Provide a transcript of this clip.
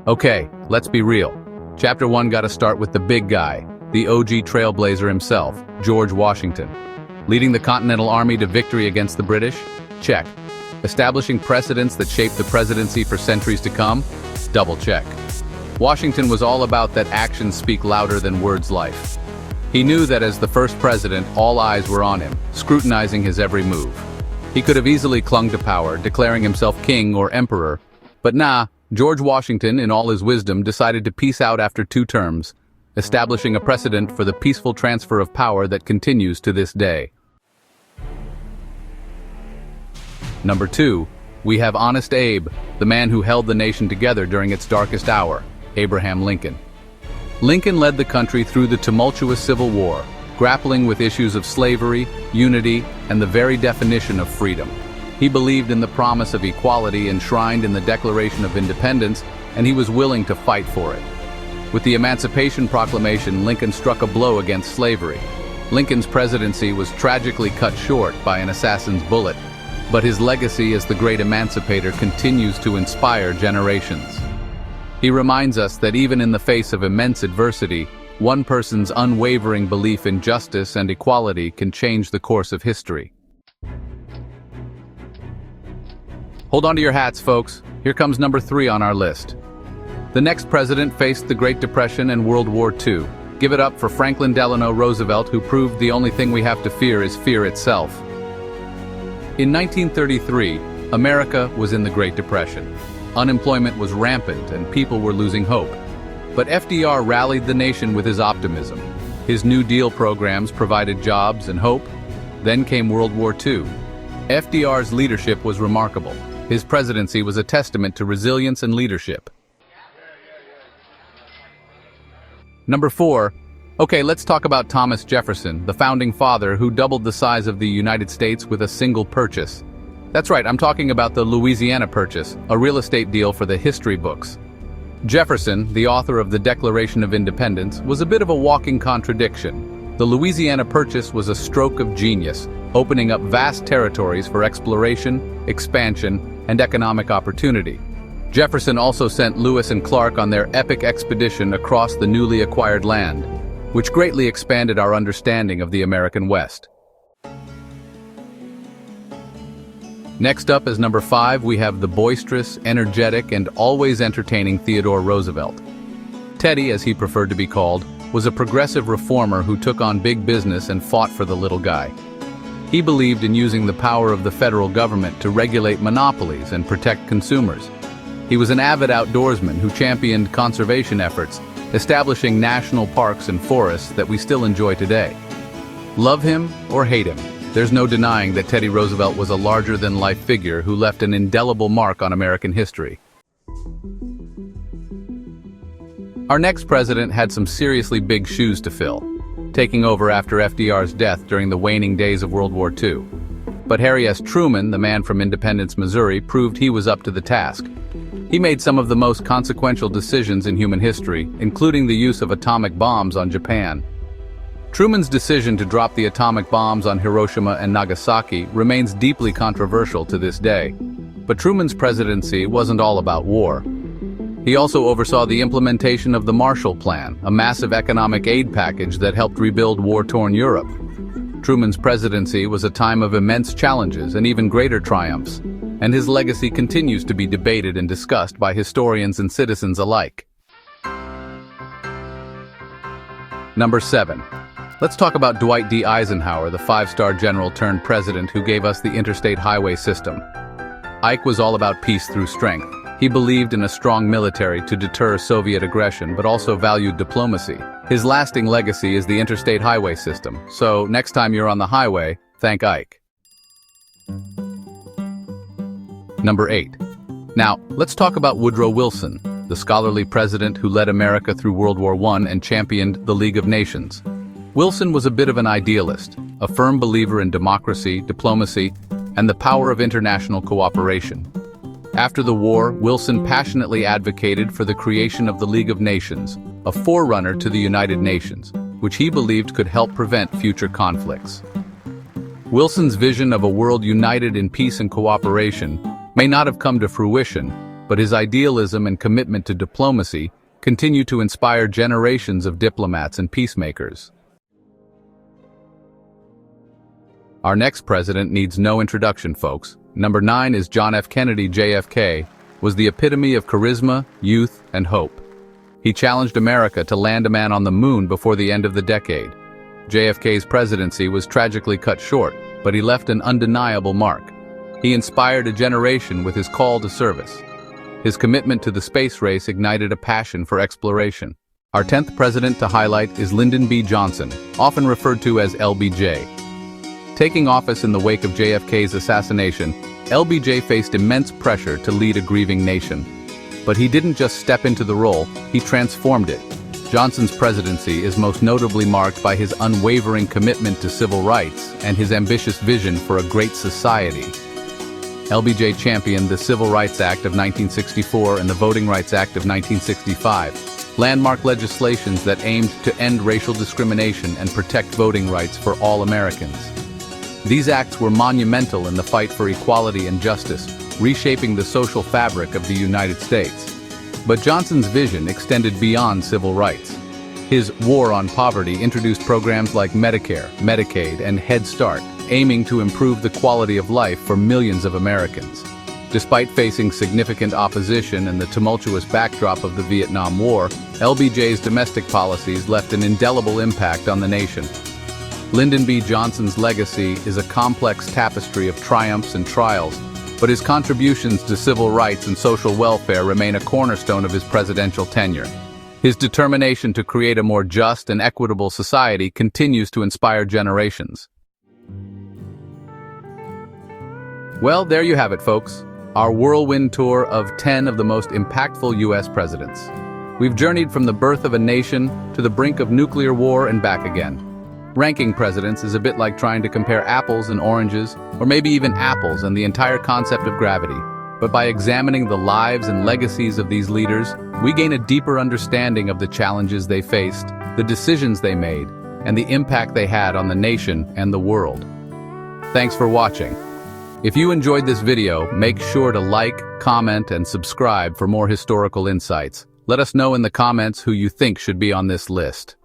Okay, let's be real. Chapter 1 gotta start with the big guy, the OG trailblazer himself, George Washington. Leading the Continental Army to victory against the British? Check. Establishing precedents that shaped the presidency for centuries to come? Double check. Washington was all about that actions speak louder than words life. He knew that as the first president, all eyes were on him, scrutinizing his every move. He could have easily clung to power, declaring himself king or emperor, but nah, George Washington, in all his wisdom, decided to peace out after 2 terms, establishing a precedent for the peaceful transfer of power that continues to this day. Number 2, we have Honest Abe, the man who held the nation together during its darkest hour, Abraham Lincoln. Lincoln led the country through the tumultuous Civil War, grappling with issues of slavery, unity, and the very definition of freedom. He believed in the promise of equality enshrined in the Declaration of Independence, and he was willing to fight for it. With the Emancipation Proclamation, Lincoln struck a blow against slavery. Lincoln's presidency was tragically cut short by an assassin's bullet, but his legacy as the great emancipator continues to inspire generations. He reminds us that even in the face of immense adversity, one person's unwavering belief in justice and equality can change the course of history. Hold on to your hats, folks. Here comes number 3 on our list. The next president faced the Great Depression and World War II. Give it up for Franklin Delano Roosevelt, who proved the only thing we have to fear is fear itself. In 1933, America was in the Great Depression. Unemployment was rampant and people were losing hope. But FDR rallied the nation with his optimism. His New Deal programs provided jobs and hope. Then came World War II. FDR's leadership was remarkable. His presidency was a testament to resilience and leadership. Number 4. Okay, let's talk about Thomas Jefferson, the founding father who doubled the size of the United States with a single purchase. That's right, I'm talking about the Louisiana Purchase, a real estate deal for the history books. Jefferson, the author of the Declaration of Independence, was a bit of a walking contradiction. The Louisiana Purchase was a stroke of genius, opening up vast territories for exploration, expansion, and economic opportunity. Jefferson also sent Lewis and Clark on their epic expedition across the newly acquired land, which greatly expanded our understanding of the American West. Next up, as number 5, we have the boisterous, energetic, and always entertaining Theodore Roosevelt. Teddy, as he preferred to be called, was a progressive reformer who took on big business and fought for the little guy. He believed in using the power of the federal government to regulate monopolies and protect consumers. He was an avid outdoorsman who championed conservation efforts, establishing national parks and forests that we still enjoy today. Love him or hate him, there's no denying that Teddy Roosevelt was a larger-than-life figure who left an indelible mark on American history. Our next president had some seriously big shoes to fill, taking over after FDR's death during the waning days of World War II. But Harry S. Truman, the man from Independence, Missouri, proved he was up to the task. He made some of the most consequential decisions in human history, including the use of atomic bombs on Japan. Truman's decision to drop the atomic bombs on Hiroshima and Nagasaki remains deeply controversial to this day. But Truman's presidency wasn't all about war. He also oversaw the implementation of the Marshall Plan, a massive economic aid package that helped rebuild war-torn Europe. Truman's presidency was a time of immense challenges and even greater triumphs, and his legacy continues to be debated and discussed by historians and citizens alike. Number 7. Let's talk about Dwight D. Eisenhower, the 5-star general turned president who gave us the interstate highway system. Ike was all about peace through strength. He believed in a strong military to deter Soviet aggression, but also valued diplomacy. His lasting legacy is the interstate highway system, so next time you're on the highway, thank Ike. Number 8. Now, let's talk about Woodrow Wilson, the scholarly president who led America through World War I and championed the League of Nations. Wilson was a bit of an idealist, a firm believer in democracy, diplomacy, and the power of international cooperation. After the war, Wilson passionately advocated for the creation of the League of Nations, a forerunner to the United Nations, which he believed could help prevent future conflicts. Wilson's vision of a world united in peace and cooperation may not have come to fruition, but his idealism and commitment to diplomacy continue to inspire generations of diplomats and peacemakers. Our next president needs no introduction, folks. Number 9 is John F. Kennedy. JFK was the epitome of charisma, youth, and hope. He challenged America to land a man on the moon before the end of the decade. JFK's presidency was tragically cut short, but he left an undeniable mark. He inspired a generation with his call to service. His commitment to the space race ignited a passion for exploration. Our 10th president to highlight is Lyndon B. Johnson, often referred to as LBJ. Taking office in the wake of JFK's assassination, LBJ faced immense pressure to lead a grieving nation. But he didn't just step into the role, he transformed it. Johnson's presidency is most notably marked by his unwavering commitment to civil rights and his ambitious vision for a great society. LBJ championed the Civil Rights Act of 1964 and the Voting Rights Act of 1965, landmark legislations that aimed to end racial discrimination and protect voting rights for all Americans. These acts were monumental in the fight for equality and justice, reshaping the social fabric of the United States. But Johnson's vision extended beyond civil rights. His war on poverty introduced programs like Medicare, Medicaid, and Head Start, aiming to improve the quality of life for millions of Americans. Despite facing significant opposition and the tumultuous backdrop of the Vietnam War, LBJ's domestic policies left an indelible impact on the nation. Lyndon B. Johnson's legacy is a complex tapestry of triumphs and trials, but his contributions to civil rights and social welfare remain a cornerstone of his presidential tenure. His determination to create a more just and equitable society continues to inspire generations. Well, there you have it, folks. Our whirlwind tour of 10 of the most impactful U.S. presidents. We've journeyed from the birth of a nation to the brink of nuclear war and back again. Ranking presidents is a bit like trying to compare apples and oranges, or maybe even apples and the entire concept of gravity. But by examining the lives and legacies of these leaders, we gain a deeper understanding of the challenges they faced, the decisions they made, and the impact they had on the nation and the world. Thanks for watching. If you enjoyed this video, make sure to like, comment, and subscribe for more historical insights. Let us know in the comments who you think should be on this list.